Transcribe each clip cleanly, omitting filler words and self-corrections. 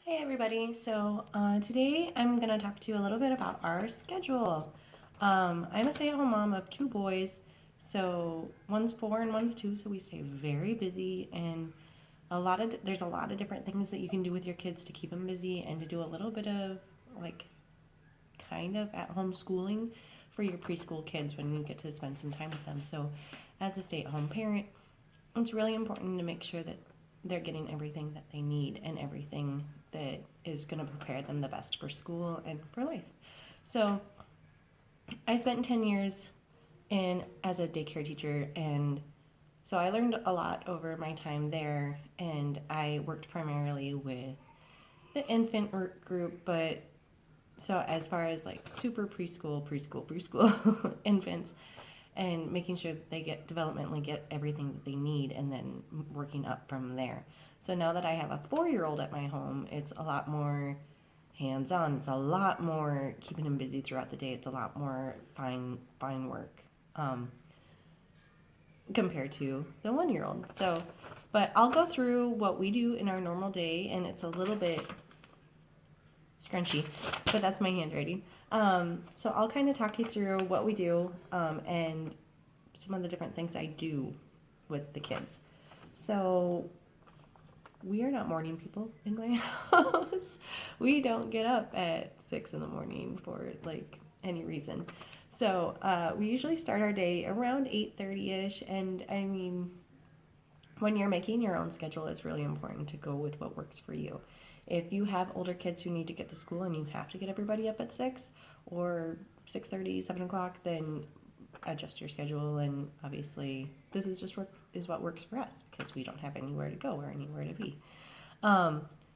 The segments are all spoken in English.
Hey everybody, so today I'm going to talk to you a little bit about our schedule. I'm a stay-at-home mom of two boys, so one's 4 and one's 2, so we stay very busy, and there's a lot of different things that you can do with your kids to keep them busy and to do a little bit of like kind of at-home schooling for your preschool kids when you get to spend some time with them. So as a stay-at-home parent, it's really important to make sure that they're getting everything that they need and everything that is going to prepare them the best for school and for life. So I spent 10 years in as a daycare teacher, and so I learned a lot over my time there, and I worked primarily with the infant group, but so as far as like super preschool infants, and making sure that they get developmentally get everything that they need and then working up from there. So now that I have a 4-year-old at my home, it's a lot more hands-on. It's a lot more keeping him busy throughout the day. It's a lot more fine work compared to the 1-year-old. So, but I'll go through what we do in our normal day, and it's a little bit scrunchy, but that's my handwriting. So I'll kind of talk you through what we do and some of the different things I do with the kids. So we are not morning people in my house. We don't get up at 6 in the morning for like any reason. So we usually start our day around 8:30ish, and I mean, when you're making your own schedule, it's really important to go with what works for you. If you have older kids who need to get to school and you have to get everybody up at 6 or 6:30, 7 o'clock, then adjust your schedule. And obviously, this is what works for us because we don't have anywhere to go or anywhere to be.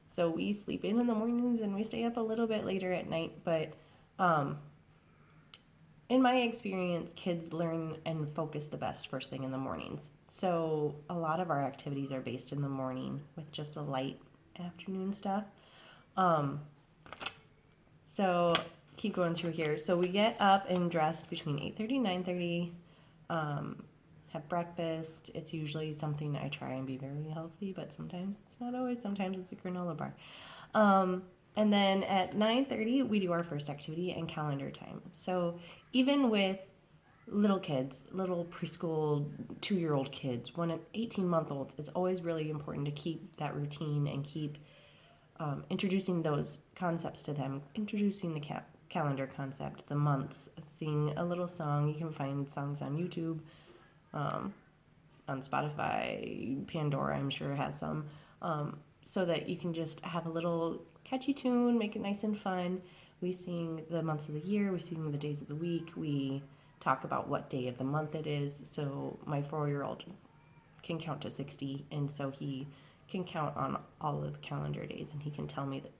So we sleep in the mornings and we stay up a little bit later at night. But in my experience, kids learn and focus the best first thing in the mornings. So a lot of our activities are based in the morning with just a light afternoon stuff. So keep going through here. So we get up and dressed between 8:30 and 9:30. Have breakfast. It's usually something I try and be very healthy, but sometimes it's not always. Sometimes it's a granola bar. And then at 9:30 we do our first activity and calendar time. So even with little kids, little preschool 2-year-old kids, 18-month-olds, it's always really important to keep that routine and keep introducing those concepts to them, introducing the calendar concept, the months, sing a little song. You can find songs on YouTube, on Spotify, Pandora, I'm sure has some, so that you can just have a little catchy tune, make it nice and fun. We sing the months of the year, we sing the days of the week, we talk about what day of the month it is. So my 4-year-old can count to 60, and so he can count on all of the calendar days, and he can tell me that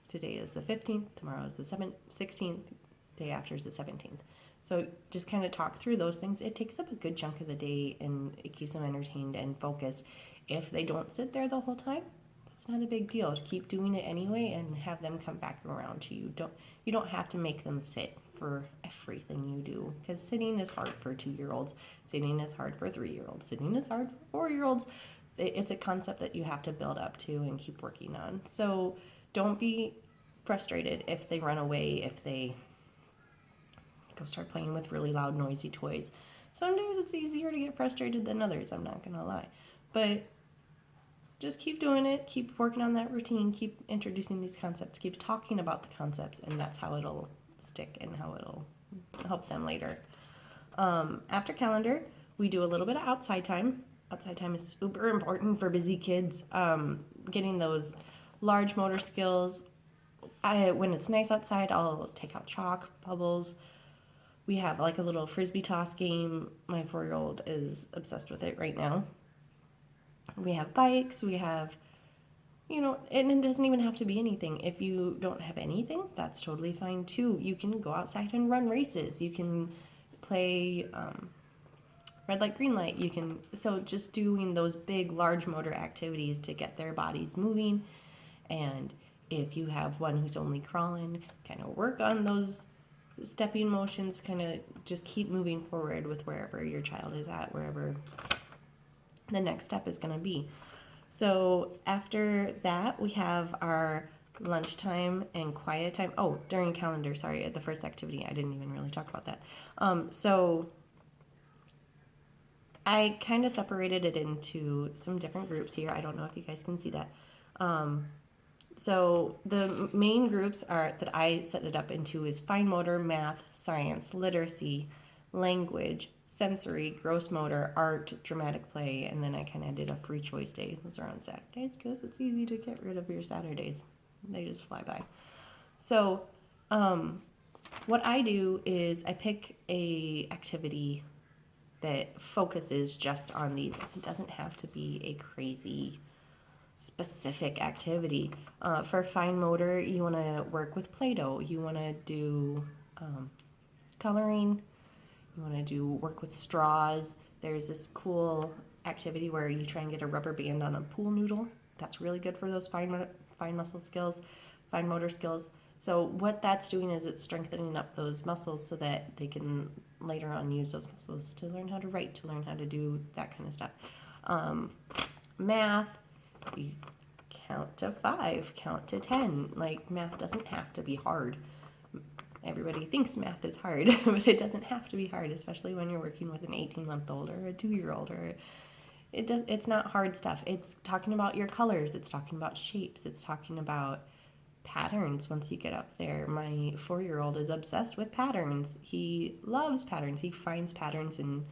today is the 15th, tomorrow is the 16th, day after is the 17th. So just kind of talk through those things. It takes up a good chunk of the day, and it keeps them entertained and focused. If they don't sit there the whole time, that's not a big deal. Keep doing it anyway and have them come back around to you. You don't have to make them sit for everything you do, because sitting is hard for 2-year-olds. Sitting is hard for 3-year-olds. Sitting is hard for 4-year-olds. It's a concept that you have to build up to and keep working on. So don't be frustrated if they run away, if they go start playing with really loud, noisy toys. Sometimes it's easier to get frustrated than others, I'm not gonna lie. But just keep doing it, keep working on that routine, keep introducing these concepts, keep talking about the concepts, and that's how it'll stick and how it'll help them later. After calendar, we do a little bit of outside time. Outside time is super important for busy kids. Getting those large motor skills. When it's nice outside, I'll take out chalk, bubbles. We have like a little frisbee toss game. My 4-year-old is obsessed with it right now. We have bikes. We have, and it doesn't even have to be anything. If you don't have anything, that's totally fine too. You can go outside and run races. You can play red light, green light. So just doing those big, large motor activities to get their bodies moving. And if you have one who's only crawling, kind of work on those stepping motions, kind of just keep moving forward with wherever your child is at, wherever the next step is going to be. So after that, we have our lunchtime and quiet time. Oh, during calendar, sorry, the first activity. I didn't even really talk about that. So I kind of separated it into some different groups here. I don't know if you guys can see that. So the main groups are that I set it up into is fine motor, math, science, literacy, language, sensory, gross motor, art, dramatic play, and then I kind of did a free choice day. Those are on Saturdays because it's easy to get rid of your Saturdays. They just fly by. So what I do is I pick a activity that focuses just on these. It doesn't have to be a crazy specific activity. For fine motor, you want to work with Play-Doh. You want to do coloring. You want to do work with straws. There's this cool activity where you try and get a rubber band on a pool noodle. That's really good for those fine muscle skills, fine motor skills. So what that's doing is it's strengthening up those muscles so that they can later on use those muscles to learn how to write, to learn how to do that kind of stuff. Math, you count to 5, count to 10. Like, math doesn't have to be hard. Everybody thinks math is hard, but it doesn't have to be hard, especially when you're working with an 18-month-old or a 2-year-old. Or it's not hard stuff. It's talking about your colors. It's talking about shapes. It's talking about patterns once you get up there. My 4-year-old is obsessed with patterns. He loves patterns. He finds patterns in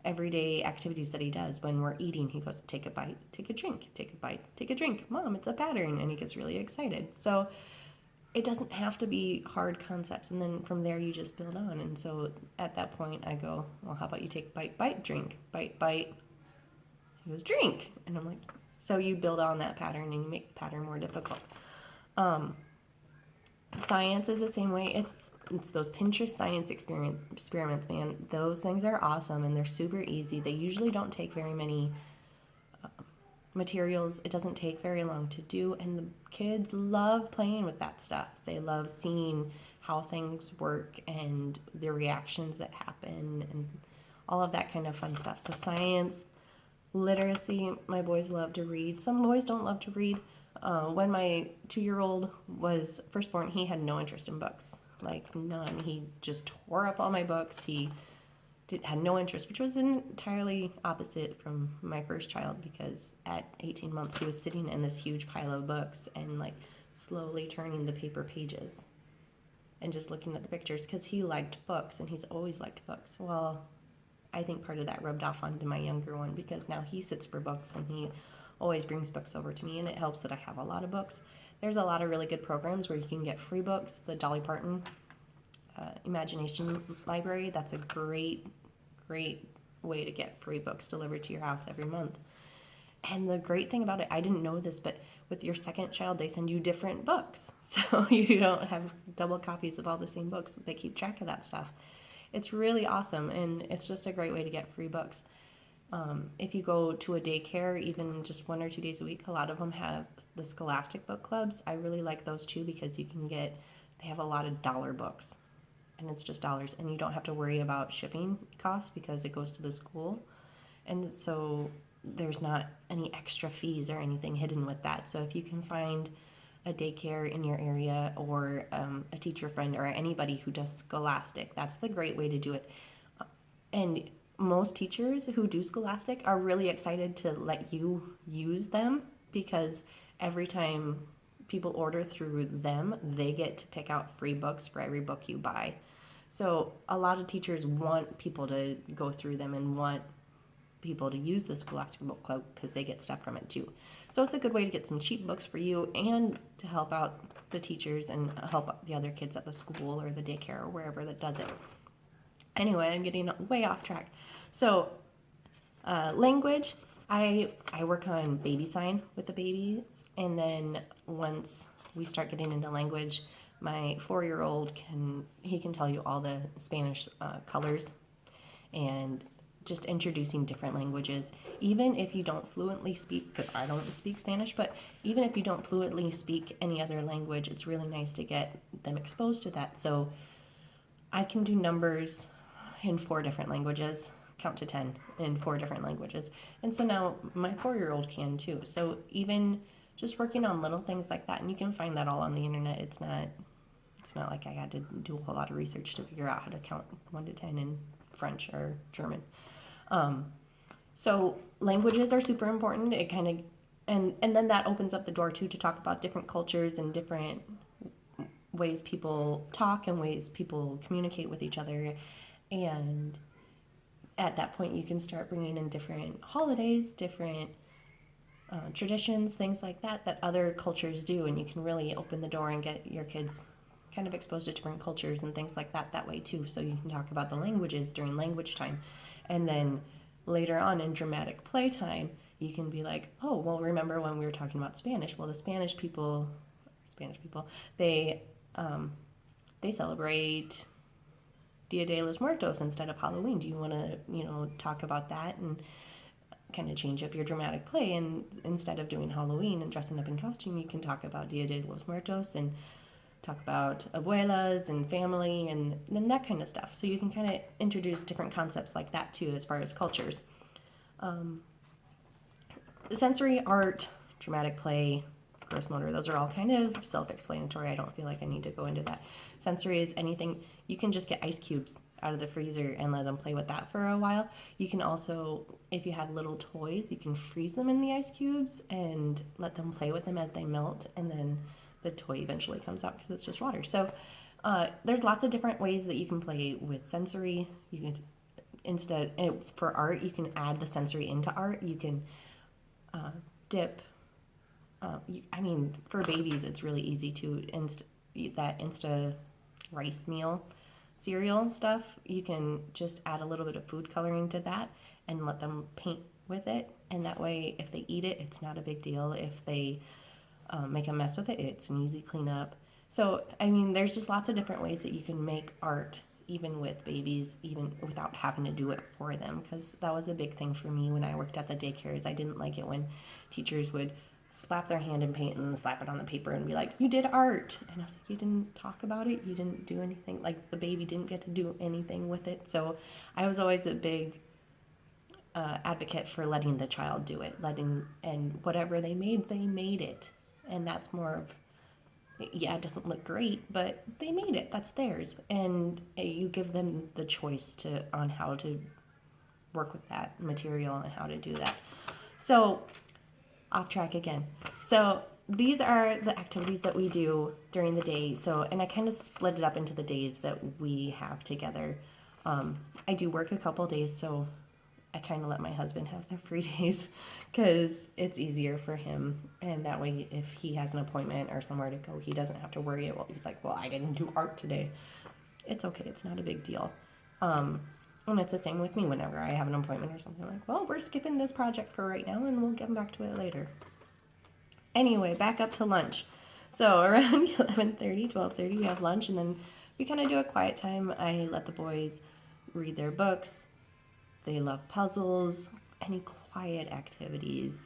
everyday activities that he does. When we're eating, he goes, take a bite, take a drink, take a bite, take a drink. Mom, it's a pattern. And he gets really excited. So it doesn't have to be hard concepts. And then from there, you just build on. And so at that point, I go, well, how about you take bite, bite, drink, bite, bite. He goes, drink. And I'm like, so you build on that pattern and you make the pattern more difficult. Science is the same way. It's those Pinterest science experiments, man. Those things are awesome and they're super easy. They usually don't take very many materials. It doesn't take very long to do, and the kids love playing with that stuff. They love seeing how things work and the reactions that happen and all of that kind of fun stuff. So science, literacy, my boys love to read. Some boys don't love to read. When my 2-year-old was first born, he had no interest in books, like none. He just tore up all my books. He had no interest, which was entirely opposite from my first child, because at 18 months he was sitting in this huge pile of books and like slowly turning the paper pages and just looking at the pictures because he liked books and he's always liked books. Well, I think part of that rubbed off onto my younger one because now he sits for books and he always brings books over to me, and it helps that I have a lot of books. There's a lot of really good programs where you can get free books. The Dolly Parton Imagination Library, that's a great way to get free books delivered to your house every month. And the great thing about it, I didn't know this, but with your second child, they send you different books. So you don't have double copies of all the same books. They keep track of that stuff. It's really awesome, and it's just a great way to get free books. If you go to a daycare, even just 1 or 2 days a week, a lot of them have the Scholastic book clubs. I really like those too because they have a lot of dollar books, and it's just dollars, and you don't have to worry about shipping costs because it goes to the school. And so there's not any extra fees or anything hidden with that. So if you can find a daycare in your area or a teacher friend or anybody who does Scholastic, that's the great way to do it. And most teachers who do Scholastic are really excited to let you use them because every time people order through them, they get to pick out free books for every book you buy. So a lot of teachers want people to go through them and want people to use the Scholastic Book Club because they get stuff from it too. So it's a good way to get some cheap books for you and to help out the teachers and help the other kids at the school or the daycare or wherever that does it. Anyway, I'm getting way off track. So language, I work on baby sign with the babies, and then once we start getting into language, my 4-year-old can tell you all the Spanish colors and just introducing different languages. Even if you don't fluently speak, because I don't speak Spanish, but even if you don't fluently speak any other language, it's really nice to get them exposed to that. So I can do numbers in 4 different languages, count to 10 in 4 different languages. And so now my 4-year-old can too. So even just working on little things like that. And you can find that all on the internet. It's not like I had to do a whole lot of research to figure out how to count 1 to 10 in French or German. So languages are super important. It kind of, and then that opens up the door too to talk about different cultures and different ways people talk and ways people communicate with each other. And at that point, you can start bringing in different holidays, different traditions, things like that, that other cultures do. And you can really open the door and get your kids kind of exposed to different cultures and things like that way too. So you can talk about the languages during language time. And then later on in dramatic play time, you can be like, oh, well, remember when we were talking about Spanish? Well, the Spanish people, they celebrate Dia de los Muertos instead of Halloween. Do you want to, talk about that and kind of change up your dramatic play? And instead of doing Halloween and dressing up in costume, you can talk about Dia de los Muertos and talk about abuelas and family and that kind of stuff. So you can kind of introduce different concepts like that too as far as cultures. Sensory, art, dramatic play, gross motor, those are all kind of self-explanatory. I don't feel like I need to go into that. Sensory is anything, you can just get ice cubes out of the freezer and let them play with that for a while. You can also, if you have little toys, you can freeze them in the ice cubes and let them play with them as they melt, and then the toy eventually comes out because it's just water. So there's lots of different ways that you can play with sensory. You can for art, you can add the sensory into art. You can dip. For babies, it's really easy to that Insta rice meal cereal stuff. You can just add a little bit of food coloring to that and let them paint with it. And that way, if they eat it, it's not a big deal. If they make a mess with it, it's an easy cleanup. So, there's just lots of different ways that you can make art, even with babies, even without having to do it for them. Because that was a big thing for me when I worked at the daycares. I didn't like it when teachers would slap their hand in paint and slap it on the paper and be like, you did art. And I was like, you didn't talk about it. You didn't do anything. Like, the baby didn't get to do anything with it. So I was always a big advocate for letting the child do it. And whatever they made it. And that's more of, it doesn't look great, but they made it. That's theirs. And you give them the choice on how to work with that material and how to do that. So, off track again. So these are the activities that we do during the day. So, and I kind of split it up into the days that we have together. I do work a couple days, so I kind of let my husband have the free days because it's easier for him. And that way, if he has an appointment or somewhere to go, he doesn't have to worry. He's like, well, I didn't do art today. It's okay. It's not a big deal. And it's the same with me whenever I have an appointment or something. I'm like, well, we're skipping this project for right now and we'll get back to it later. Anyway, back up to lunch. So around 11:30, 12:30, we have lunch, and then we kind of do a quiet time. I let the boys read their books. They love puzzles, any quiet activities.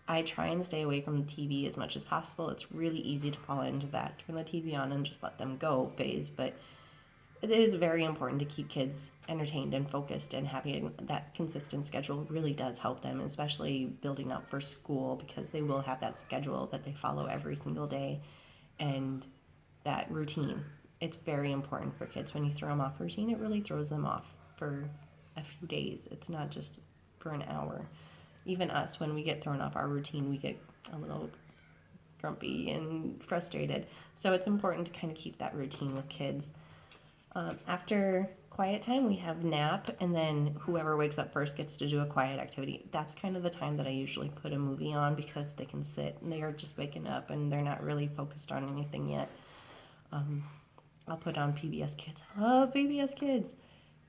I try and stay away from the TV as much as possible. It's really easy to fall into that turn the TV on and just let them go phase, but it is very important to keep kids entertained and focused, and having that consistent schedule really does help them, especially building up for school, because they will have that schedule that they follow every single day and that routine. It's very important for kids. When you throw them off routine, it really throws them off for a few days. It's not just for an hour. Even us, when we get thrown off our routine, we get a little grumpy and frustrated. So it's important to kind of keep that routine with kids. After quiet time, we have nap, and then whoever wakes up first gets to do a quiet activity. That's kind of the time that I usually put a movie on, because they can sit and they are just waking up and they're not really focused on anything yet. I'll put on PBS Kids. I love PBS Kids.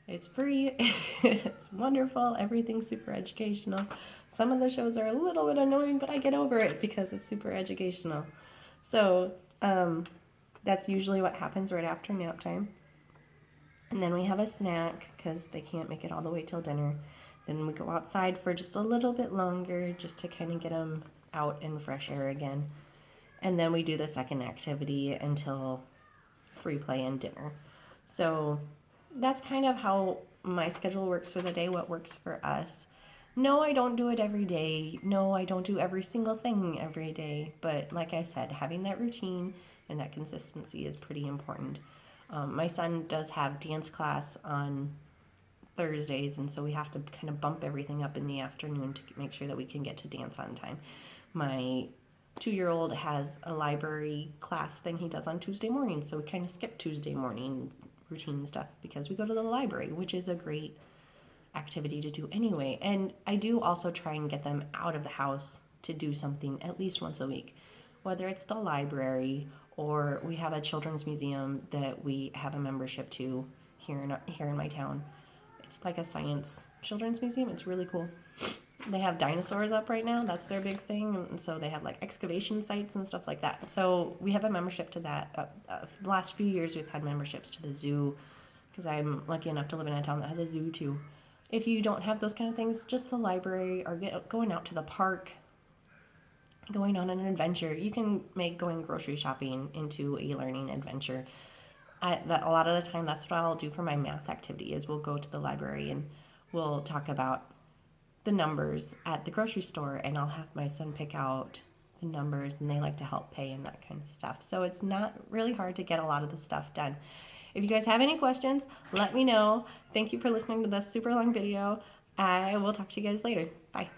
It's free. It's wonderful. Everything's super educational. Some of the shows are a little bit annoying, but I get over it because it's super educational. So that's usually what happens right after nap time. And then we have a snack because they can't make it all the way till dinner. Then we go outside for just a little bit longer, just to kind of get them out in fresh air again. And then we do the second activity until free play and dinner. So that's kind of how my schedule works for the day, what works for us. No, I don't do it every day. No, I don't do every single thing every day. But like I said, having that routine and that consistency is pretty important. My son does have dance class on Thursdays, and so we have to kind of bump everything up in the afternoon to make sure that we can get to dance on time. My 2 year old has a library class thing he does on Tuesday mornings, so we kind of skip Tuesday morning routine stuff because we go to the library, which is a great activity to do anyway. And I do also try and get them out of the house to do something at least once a week, whether it's the library or we have a children's museum that we have a membership to here in my town. It's like a science children's museum. It's really cool. They have dinosaurs up right now. That's their big thing. And so they have like excavation sites and stuff like that. So we have a membership to that. The last few years, we've had memberships to the zoo because I'm lucky enough to live in a town that has a zoo too. If you don't have those kind of things, just the library or going out to the park, going on an adventure. You can make going grocery shopping into a learning adventure. A lot of the time, that's what I'll do for my math activity is we'll go to the library and we'll talk about the numbers at the grocery store, and I'll have my son pick out the numbers, and they like to help pay and that kind of stuff. So it's not really hard to get a lot of the stuff done. If you guys have any questions, let me know. Thank you for listening to this super long video. I will talk to you guys later. Bye.